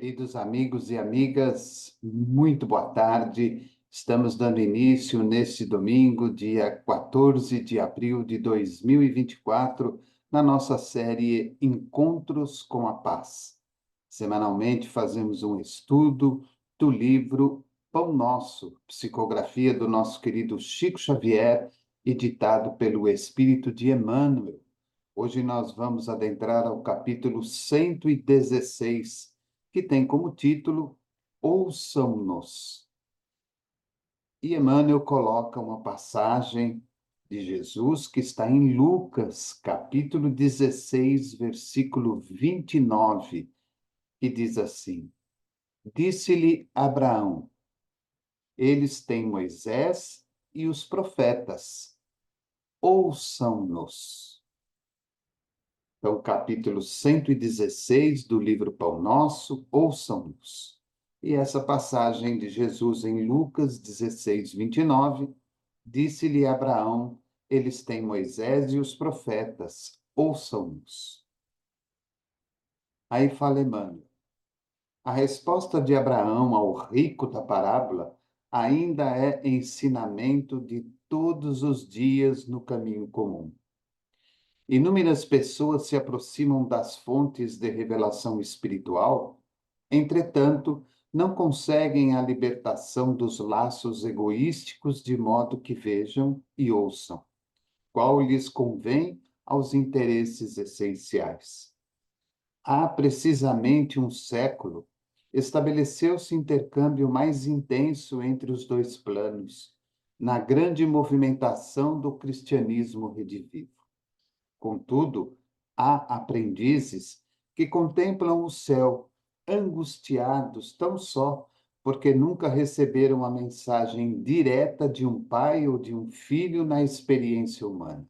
Queridos amigos e amigas, muito boa tarde. Estamos dando início neste domingo, dia 14 de abril de 2024, na nossa série Encontros com a Paz. Semanalmente fazemos um estudo do livro Pão Nosso, psicografia do nosso querido Chico Xavier, editado pelo Espírito de Emmanuel. Hoje nós vamos adentrar ao capítulo 116, que tem como título Ouçam-nos. E Emmanuel coloca uma passagem de Jesus que está em Lucas, capítulo 16, versículo 29, que diz assim: Disse-lhe Abraão: Eles têm Moisés e os profetas, ouçam-nos. Então, capítulo 116 do livro Pão Nosso, ouçam-nos. E essa passagem de Jesus em Lucas 16, 29, disse-lhe Abraão, eles têm Moisés e os profetas, ouçam-nos. Aí fala Emmanuel, a resposta de Abraão ao rico da parábola ainda é ensinamento de todos os dias no caminho comum. Inúmeras pessoas se aproximam das fontes de revelação espiritual, entretanto, não conseguem a libertação dos laços egoísticos de modo que vejam e ouçam, qual lhes convém aos interesses essenciais. Há precisamente um século, estabeleceu-se intercâmbio mais intenso entre os dois planos, na grande movimentação do cristianismo redivivo. Contudo, há aprendizes que contemplam o céu, angustiados tão só porque nunca receberam a mensagem direta de um pai ou de um filho na experiência humana.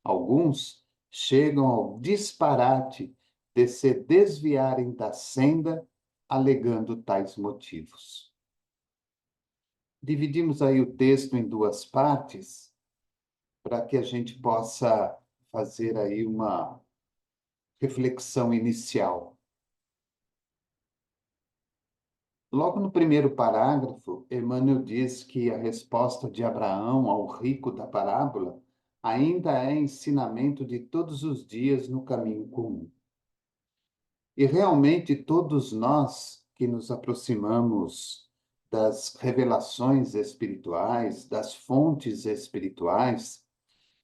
Alguns chegam ao disparate de se desviarem da senda, alegando tais motivos. Dividimos aí o texto em duas partes, para que a gente possa fazer aí uma reflexão inicial. Logo no primeiro parágrafo, Emmanuel diz que a resposta de Abraão ao rico da parábola ainda é ensinamento de todos os dias no caminho comum. E realmente todos nós que nos aproximamos das revelações espirituais, das fontes espirituais,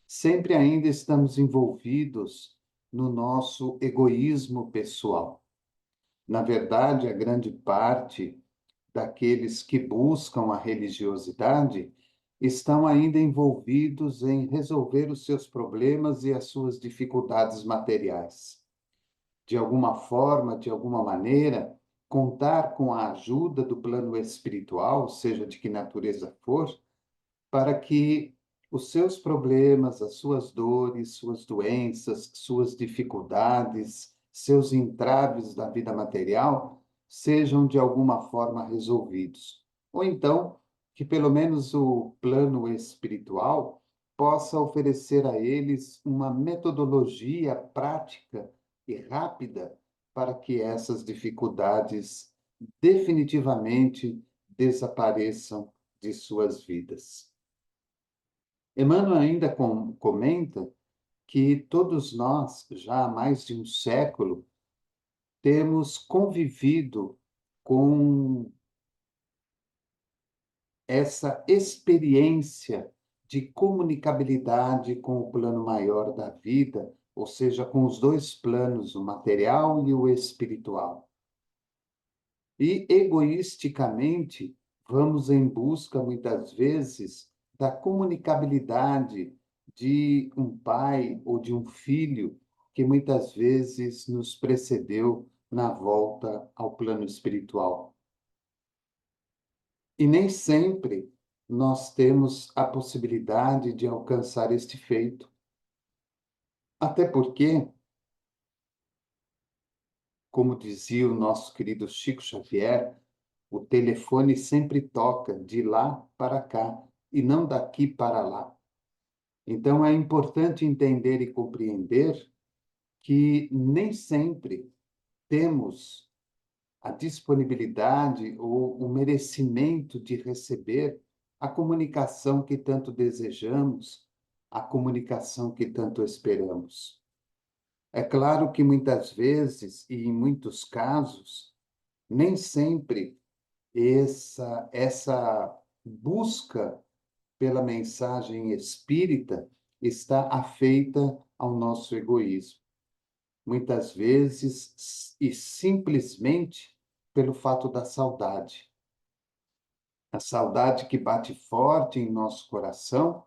sempre ainda estamos envolvidos no nosso egoísmo pessoal. Na verdade, a grande parte daqueles que buscam a religiosidade estão ainda envolvidos em resolver os seus problemas e as suas dificuldades materiais. De alguma forma, de alguma maneira, contar com a ajuda do plano espiritual, seja de que natureza for, para que os seus problemas, as suas dores, suas doenças, suas dificuldades, seus entraves da vida material sejam de alguma forma resolvidos. Ou então, que pelo menos o plano espiritual possa oferecer a eles uma metodologia prática e rápida para que essas dificuldades definitivamente desapareçam de suas vidas. Emmanuel ainda comenta que todos nós, já há mais de um século, temos convivido com essa experiência de comunicabilidade com o plano maior da vida, ou seja, com os dois planos, o material e o espiritual. E, egoisticamente, vamos em busca, muitas vezes, da comunicabilidade de um pai ou de um filho que muitas vezes nos precedeu na volta ao plano espiritual. E nem sempre nós temos a possibilidade de alcançar este feito. Até porque, como dizia o nosso querido Chico Xavier, o telefone sempre toca de lá para cá e não daqui para lá. Então, é importante entender e compreender que nem sempre temos a disponibilidade ou o merecimento de receber a comunicação que tanto desejamos, a comunicação que tanto esperamos. É claro que muitas vezes, e em muitos casos, nem sempre essa busca pela mensagem espírita está afeita ao nosso egoísmo. Muitas vezes, e simplesmente pelo fato da saudade. A saudade que bate forte em nosso coração,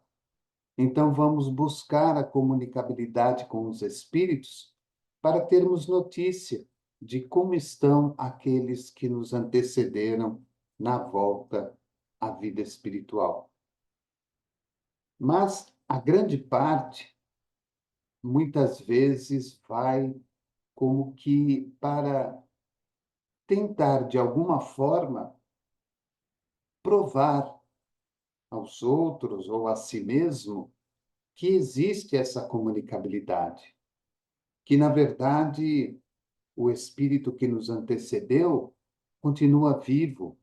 então vamos buscar a comunicabilidade com os espíritos para termos notícia de como estão aqueles que nos antecederam na volta à vida espiritual. Mas a grande parte, muitas vezes, vai como que para tentar, de alguma forma, provar aos outros ou a si mesmo que existe essa comunicabilidade, que, na verdade, o espírito que nos antecedeu continua vivo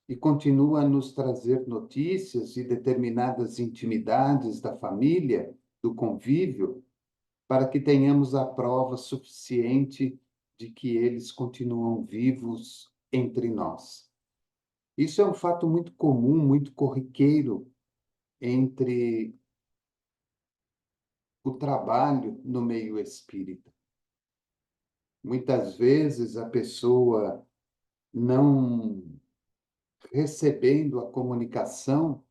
e continua a nos trazer notícias de determinadas intimidades da família, do convívio, para que tenhamos a prova suficiente de que eles continuam vivos entre nós. Isso é um fato muito comum, muito corriqueiro entre o trabalho no meio espírita. Muitas vezes a pessoa não recebendo a comunicação,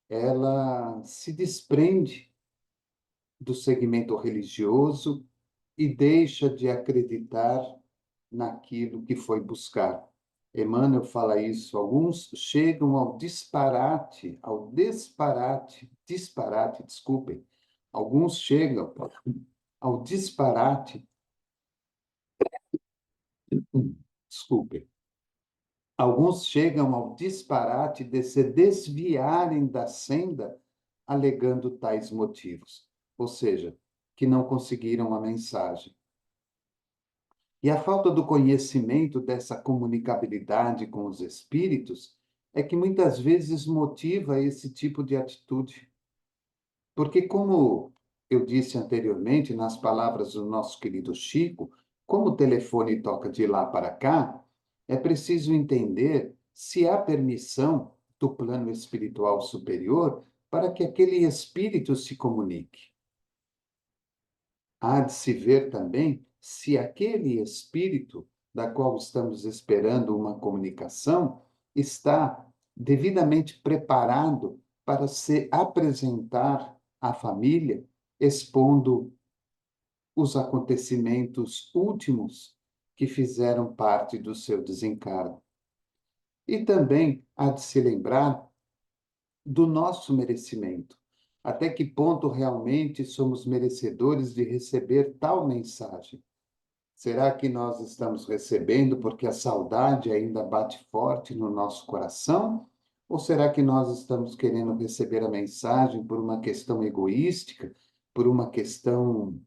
ela se desprende do segmento religioso e deixa de acreditar naquilo que foi buscar. Emmanuel fala isso. Alguns chegam desculpem. Alguns chegam ao disparate, desculpem. Alguns chegam ao disparate de se desviarem da senda, alegando tais motivos, ou seja, que não conseguiram a mensagem. E a falta do conhecimento dessa comunicabilidade com os espíritos é que muitas vezes motiva esse tipo de atitude. Porque, como eu disse anteriormente, nas palavras do nosso querido Chico, como o telefone toca de lá para cá, é preciso entender se há permissão do plano espiritual superior para que aquele espírito se comunique. Há de se ver também se aquele espírito da qual estamos esperando uma comunicação está devidamente preparado para se apresentar à família, expondo os acontecimentos últimos que fizeram parte do seu desencargo. E também há de se lembrar do nosso merecimento. Até que ponto realmente somos merecedores de receber tal mensagem? Será que nós estamos recebendo porque a saudade ainda bate forte no nosso coração? Ou será que nós estamos querendo receber a mensagem por uma questão egoística, por uma questão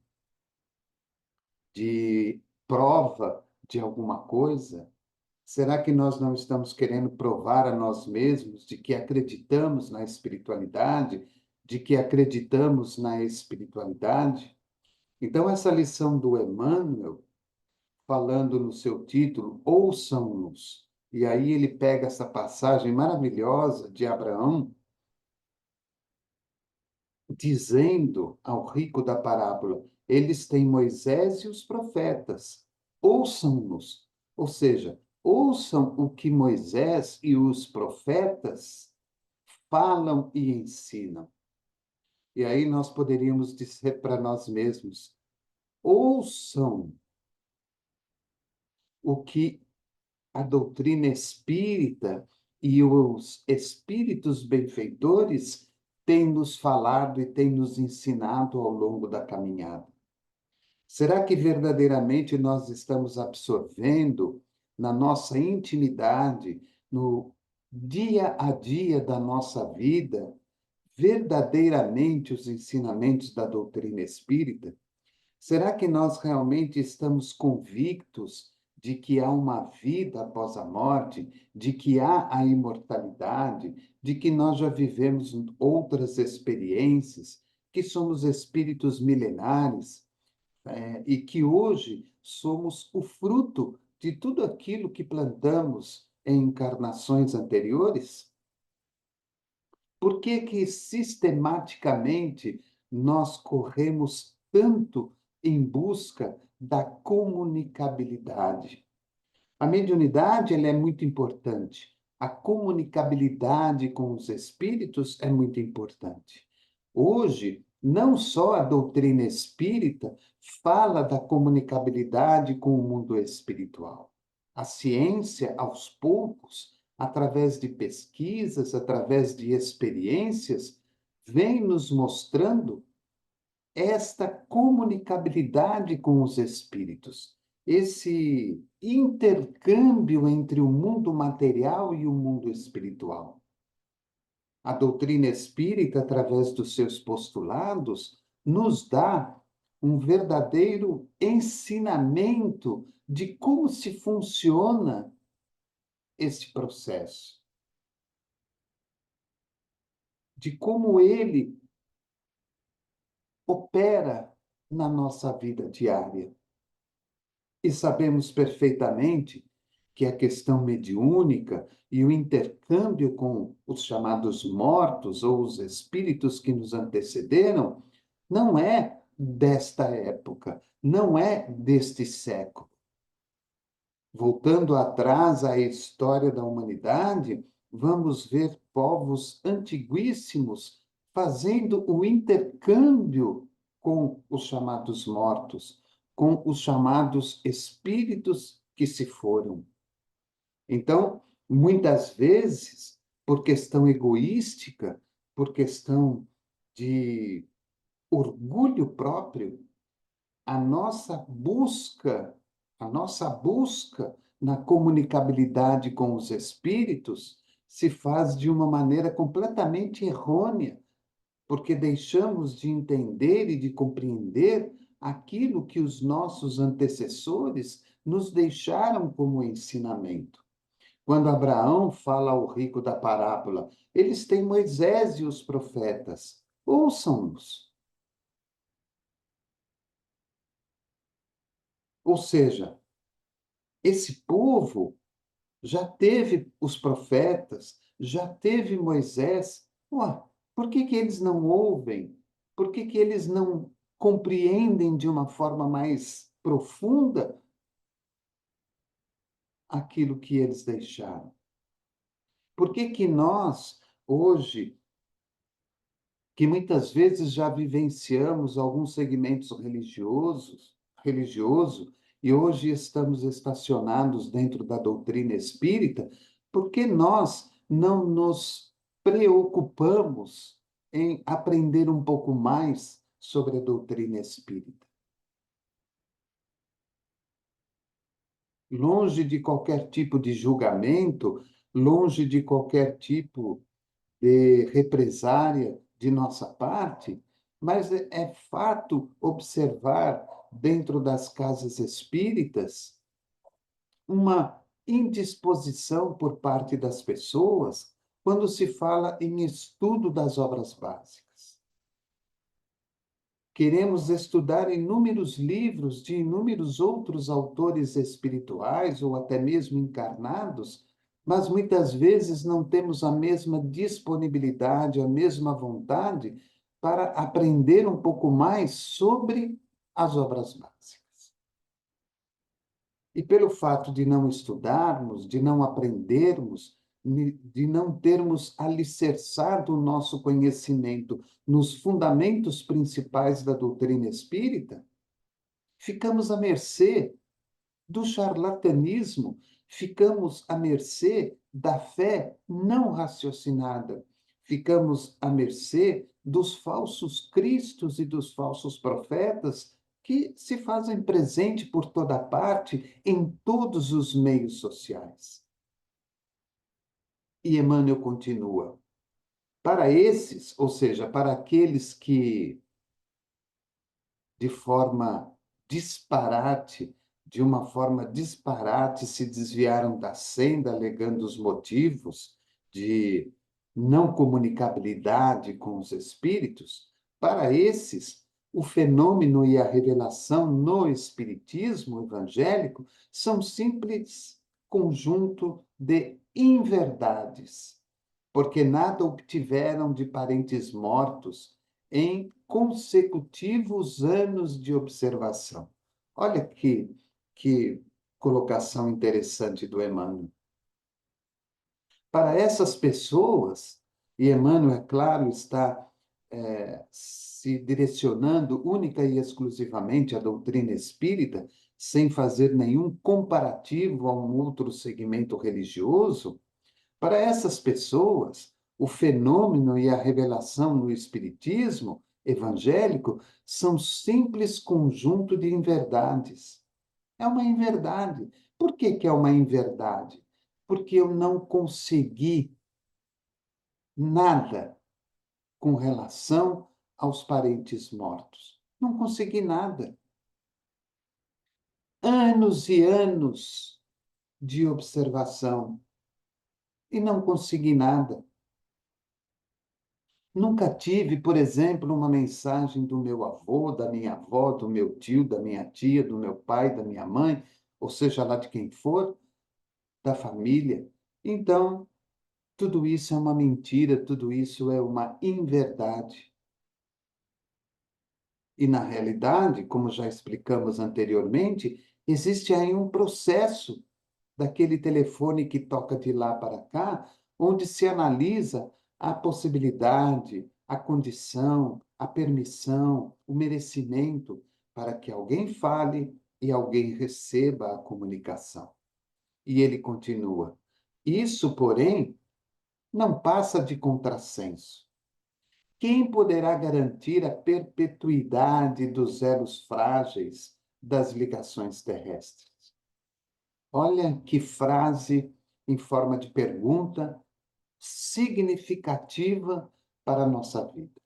de prova de alguma coisa? Será que nós não estamos querendo provar a nós mesmos de que acreditamos na espiritualidade, de que acreditamos na espiritualidade? Então, essa lição do Emmanuel, falando no seu título, Ouçam-nos, e aí ele pega essa passagem maravilhosa de Abraão, dizendo ao rico da parábola: eles têm Moisés e os profetas, ouçam-nos. Ou seja, ouçam o que Moisés e os profetas falam e ensinam. E aí nós poderíamos dizer para nós mesmos: ouçam o que a doutrina espírita e os espíritos benfeitores têm nos falado e têm nos ensinado ao longo da caminhada. Será que verdadeiramente nós estamos absorvendo na nossa intimidade, no dia a dia da nossa vida, verdadeiramente os ensinamentos da doutrina espírita? Será que nós realmente estamos convictos de que há uma vida após a morte, de que há a imortalidade, de que nós já vivemos outras experiências, que somos espíritos milenares, e que hoje somos o fruto de tudo aquilo que plantamos em encarnações anteriores? Por que que sistematicamente nós corremos tanto em busca da comunicabilidade? A mediunidade, ela é muito importante. A comunicabilidade com os espíritos é muito importante. Hoje, não só a doutrina espírita fala da comunicabilidade com o mundo espiritual. A ciência, aos poucos, através de pesquisas, através de experiências, vem nos mostrando esta comunicabilidade com os espíritos, esse intercâmbio entre o mundo material e o mundo espiritual. A doutrina espírita, através dos seus postulados, nos dá um verdadeiro ensinamento de como se funciona esse processo, de como ele opera na nossa vida diária. E sabemos perfeitamente que a questão mediúnica e o intercâmbio com os chamados mortos ou os espíritos que nos antecederam não é desta época, não é deste século. Voltando atrás à história da humanidade, vamos ver povos antiguíssimos fazendo o intercâmbio com os chamados mortos, com os chamados espíritos que se foram. Então, muitas vezes, por questão egoística, por questão de orgulho próprio, a nossa busca, a nossa busca na comunicabilidade com os espíritos se faz de uma maneira completamente errônea, porque deixamos de entender e de compreender aquilo que os nossos antecessores nos deixaram como ensinamento. Quando Abraão fala ao rico da parábola, eles têm Moisés e os profetas. Ouçam-nos. Ou seja, esse povo já teve os profetas, já teve Moisés. Ué, por que que eles não ouvem? Por que que eles não compreendem de uma forma mais profunda aquilo que eles deixaram? Por que que nós, hoje, que muitas vezes já vivenciamos alguns segmentos religioso, e hoje estamos estacionados dentro da doutrina espírita, porque nós não nos preocupamos em aprender um pouco mais sobre a doutrina espírita? Longe de qualquer tipo de julgamento, longe de qualquer tipo de represária de nossa parte, mas é fato observar dentro das casas espíritas uma indisposição por parte das pessoas quando se fala em estudo das obras básicas. Queremos estudar inúmeros livros de inúmeros outros autores espirituais ou até mesmo encarnados, mas muitas vezes não temos a mesma disponibilidade, a mesma vontade para aprender um pouco mais sobre as obras básicas. E pelo fato de não estudarmos, de não aprendermos, de não termos alicerçado o nosso conhecimento nos fundamentos principais da doutrina espírita, ficamos à mercê do charlatanismo, ficamos à mercê da fé não raciocinada, ficamos à mercê dos falsos cristos e dos falsos profetas que se fazem presente por toda parte em todos os meios sociais. E Emmanuel continua: para esses, ou seja, para aqueles que de forma disparate, de uma forma disparate, se desviaram da senda, alegando os motivos de não comunicabilidade com os espíritos, para esses, o fenômeno e a revelação no espiritismo evangélico são simples conjunto de inverdades, porque nada obtiveram de parentes mortos em consecutivos anos de observação. Olha que colocação interessante do Emmanuel. Para essas pessoas, e Emmanuel, é claro, está se direcionando única e exclusivamente à doutrina espírita, sem fazer nenhum comparativo a um outro segmento religioso, para essas pessoas, o fenômeno e a revelação no espiritismo evangélico são simples conjunto de inverdades. É uma inverdade. Por que que é uma inverdade? Porque eu não consegui nada com relação aos parentes mortos. Não consegui nada. Anos e anos de observação e não consegui nada. Nunca tive, por exemplo, uma mensagem do meu avô, da minha avó, do meu tio, da minha tia, do meu pai, da minha mãe, ou seja lá de quem for, da família. Então, tudo isso é uma mentira, tudo isso é uma inverdade. E, na realidade, como já explicamos anteriormente, existe aí um processo daquele telefone que toca de lá para cá, onde se analisa a possibilidade, a condição, a permissão, o merecimento para que alguém fale e alguém receba a comunicação. E ele continua: isso, porém, não passa de contrassenso. Quem poderá garantir a perpetuidade dos elos frágeis das ligações terrestres? Olha que frase em forma de pergunta significativa para a nossa vida.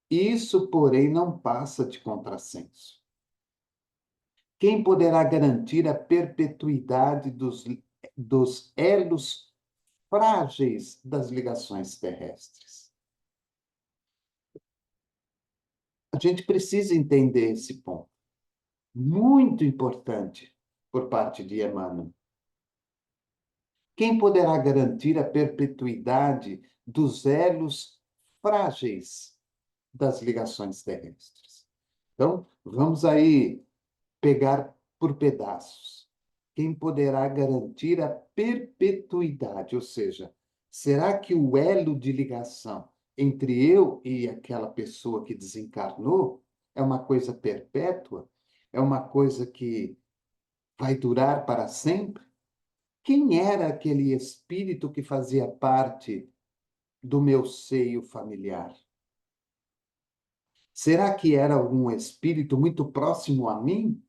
Isso, porém, não passa de contrassenso. Quem poderá garantir a perpetuidade dos elos frágeis das ligações terrestres? A gente precisa entender esse ponto. Muito importante por parte de Emmanuel. Quem poderá garantir a perpetuidade dos elos frágeis das ligações terrestres? Então, vamos aí pegar por pedaços. Quem poderá garantir a perpetuidade? Ou seja, será que o elo de ligação entre eu e aquela pessoa que desencarnou é uma coisa perpétua? É uma coisa que vai durar para sempre? Quem era aquele espírito que fazia parte do meu seio familiar? Será que era algum espírito muito próximo a mim?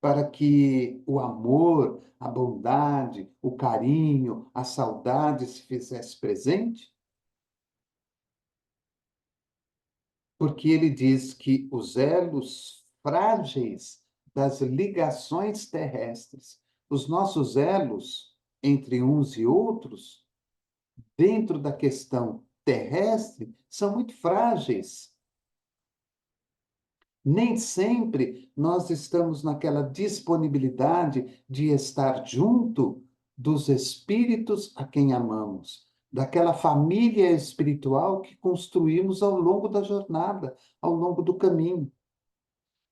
Para que o amor, a bondade, o carinho, a saudade se fizesse presente? Porque ele diz que os elos frágeis das ligações terrestres, os nossos elos entre uns e outros, dentro da questão terrestre, são muito frágeis. Nem sempre nós estamos naquela disponibilidade de estar junto dos espíritos a quem amamos, daquela família espiritual que construímos ao longo da jornada, ao longo do caminho.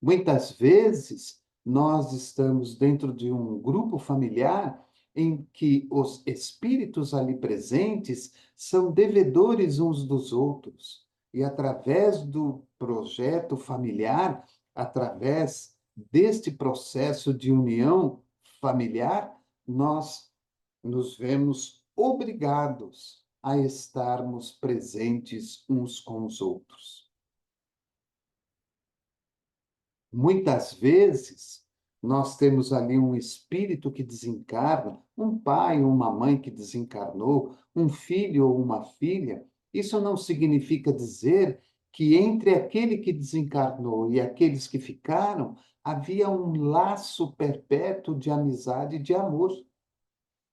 Muitas vezes, nós estamos dentro de um grupo familiar em que os espíritos ali presentes são devedores uns dos outros. E através do projeto familiar, através deste processo de união familiar, nós nos vemos obrigados a estarmos presentes uns com os outros. Muitas vezes, nós temos ali um espírito que desencarna, um pai ou uma mãe que desencarnou, um filho ou uma filha. Isso não significa dizer que entre aquele que desencarnou e aqueles que ficaram, havia um laço perpétuo de amizade e de amor.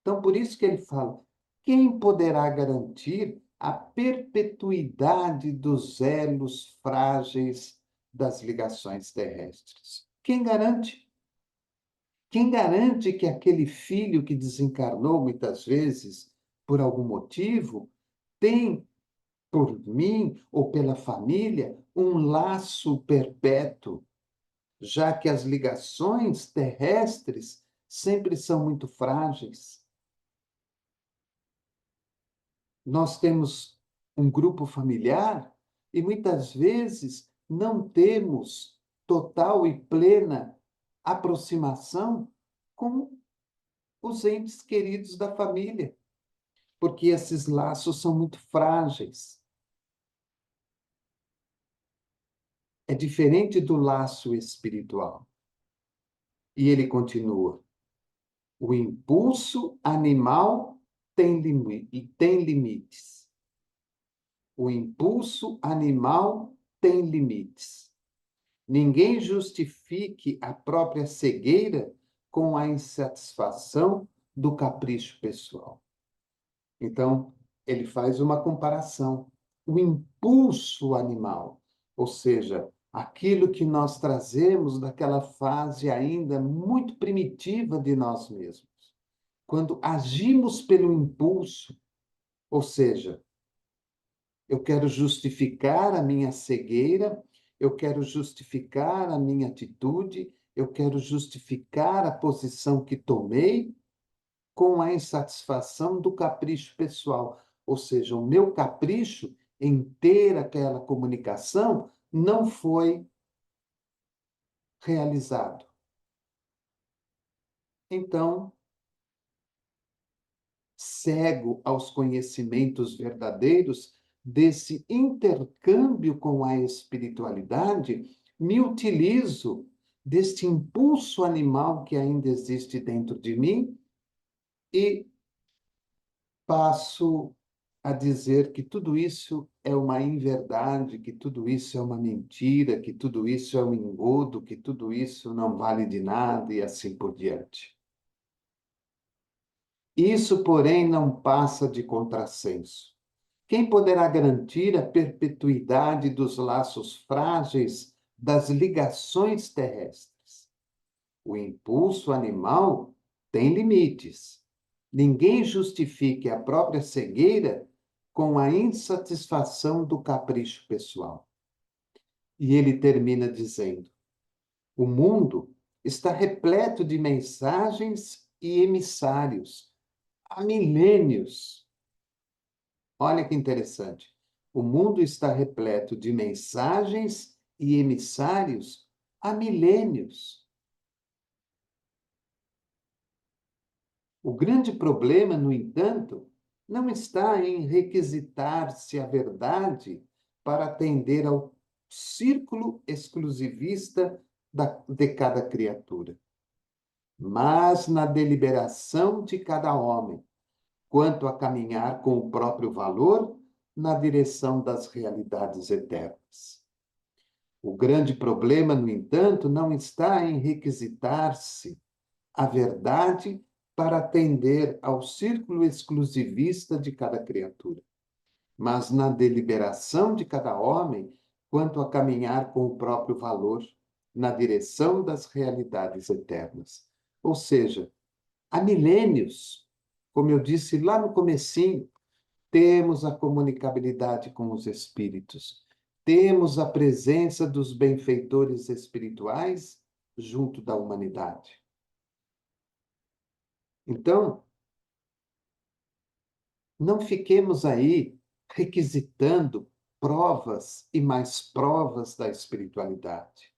Então, por isso que ele fala: quem poderá garantir a perpetuidade dos elos frágeis das ligações terrestres? Quem garante? Quem garante que aquele filho que desencarnou muitas vezes por algum motivo tem por mim ou pela família um laço perpétuo, já que as ligações terrestres sempre são muito frágeis? Nós temos um grupo familiar e muitas vezes não temos total e plena aproximação com os entes queridos da família, porque esses laços são muito frágeis. É diferente do laço espiritual. E ele continua: o impulso animal tem limites. O impulso animal tem limites. Ninguém justifique a própria cegueira com a insatisfação do capricho pessoal. Então, ele faz uma comparação. O impulso animal, ou seja, aquilo que nós trazemos daquela fase ainda muito primitiva de nós mesmos. Quando agimos pelo impulso, ou seja, eu quero justificar a minha cegueira, eu quero justificar a minha atitude, eu quero justificar a posição que tomei com a insatisfação do capricho pessoal. Ou seja, o meu capricho em ter aquela comunicação não foi realizado. Então, cego aos conhecimentos verdadeiros desse intercâmbio com a espiritualidade, me utilizo deste impulso animal que ainda existe dentro de mim e passo a dizer que tudo isso é uma inverdade, que tudo isso é uma mentira, que tudo isso é um engodo, que tudo isso não vale de nada e assim por diante. Isso, porém, não passa de contrassenso. Quem poderá garantir a perpetuidade dos laços frágeis das ligações terrestres? O impulso animal tem limites. Ninguém justifique a própria cegueira com a insatisfação do capricho pessoal. E ele termina dizendo: o mundo está repleto de mensagens e emissários há milênios. Olha que interessante. O mundo está repleto de mensagens e emissários há milênios. O grande problema, no entanto, não está em requisitar-se a verdade para atender ao círculo exclusivista de cada criatura, mas na deliberação de cada homem, quanto a caminhar com o próprio valor na direção das realidades eternas. O grande problema, no entanto, não está em requisitar-se a verdade para atender ao círculo exclusivista de cada criatura, mas na deliberação de cada homem quanto a caminhar com o próprio valor na direção das realidades eternas. Ou seja, há milênios, como eu disse lá no comecinho, temos a comunicabilidade com os espíritos, temos a presença dos benfeitores espirituais junto da humanidade. Então, não fiquemos aí requisitando provas e mais provas da espiritualidade.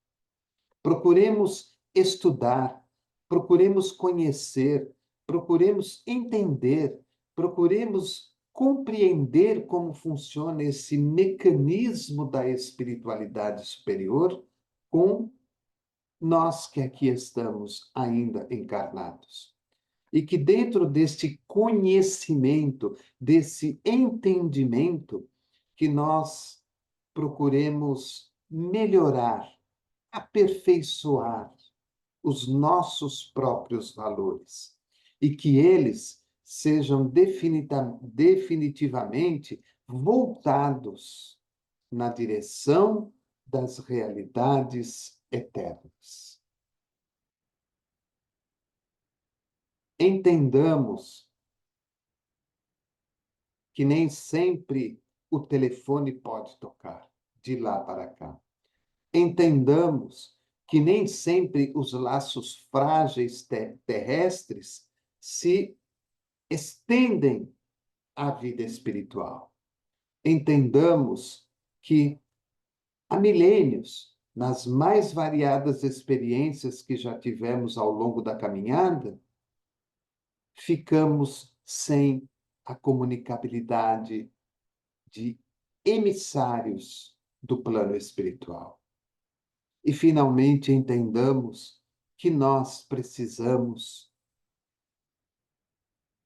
Procuremos estudar, procuremos conhecer, procuremos entender, procuremos compreender como funciona esse mecanismo da espiritualidade superior com nós que aqui estamos ainda encarnados. E que dentro deste conhecimento, desse entendimento, que nós procuremos melhorar, aperfeiçoar os nossos próprios valores e que eles sejam definitivamente voltados na direção das realidades eternas. Entendamos que nem sempre o telefone pode tocar de lá para cá. Entendamos que nem sempre os laços frágeis terrestres se estendem à vida espiritual. Entendamos que há milênios, nas mais variadas experiências que já tivemos ao longo da caminhada, ficamos sem a comunicabilidade de emissários do plano espiritual. E, finalmente, entendamos que nós precisamos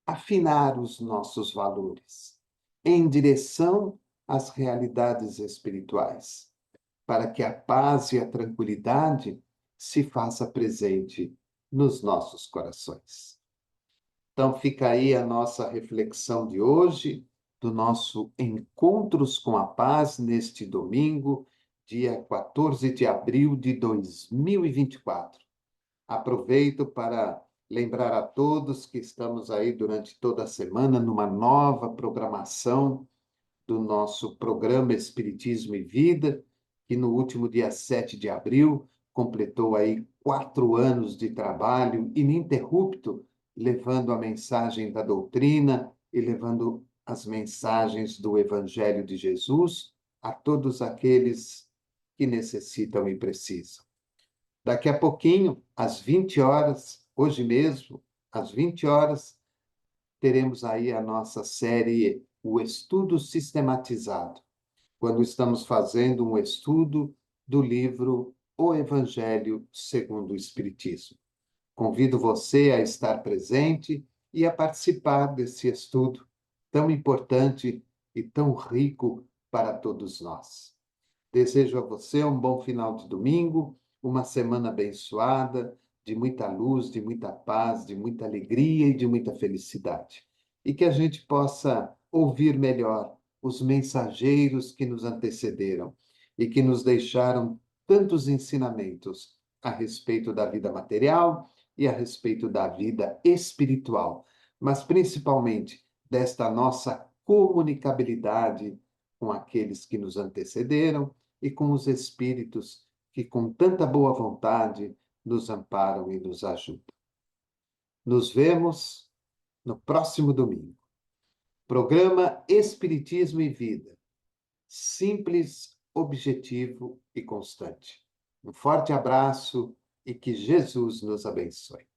afinar os nossos valores em direção às realidades espirituais, para que a paz e a tranquilidade se faça presente nos nossos corações. Então, fica aí a nossa reflexão de hoje, do nosso Encontros com a Paz, neste domingo, dia 14 de abril de 2024. Aproveito para lembrar a todos que estamos aí durante toda a semana numa nova programação do nosso programa Espiritismo e Vida, que no último dia 7 de abril completou aí 4 anos de trabalho ininterrupto, levando a mensagem da doutrina e levando as mensagens do Evangelho de Jesus a todos aqueles que necessitam e precisam. Daqui a pouquinho, às 20 horas, hoje mesmo, às 20 horas, teremos aí a nossa série O Estudo Sistematizado, quando estamos fazendo um estudo do livro O Evangelho segundo o Espiritismo. Convido você a estar presente e a participar desse estudo tão importante e tão rico para todos nós. Desejo a você um bom final de domingo, uma semana abençoada, de muita luz, de muita paz, de muita alegria e de muita felicidade. E que a gente possa ouvir melhor os mensageiros que nos antecederam e que nos deixaram tantos ensinamentos a respeito da vida material e a respeito da vida espiritual, mas principalmente desta nossa comunicabilidade com aqueles que nos antecederam e com os espíritos que, com tanta boa vontade, nos amparam e nos ajudam. Nos vemos no próximo domingo. Programa Espiritismo e Vida. Simples, objetivo e constante. Um forte abraço e que Jesus nos abençoe.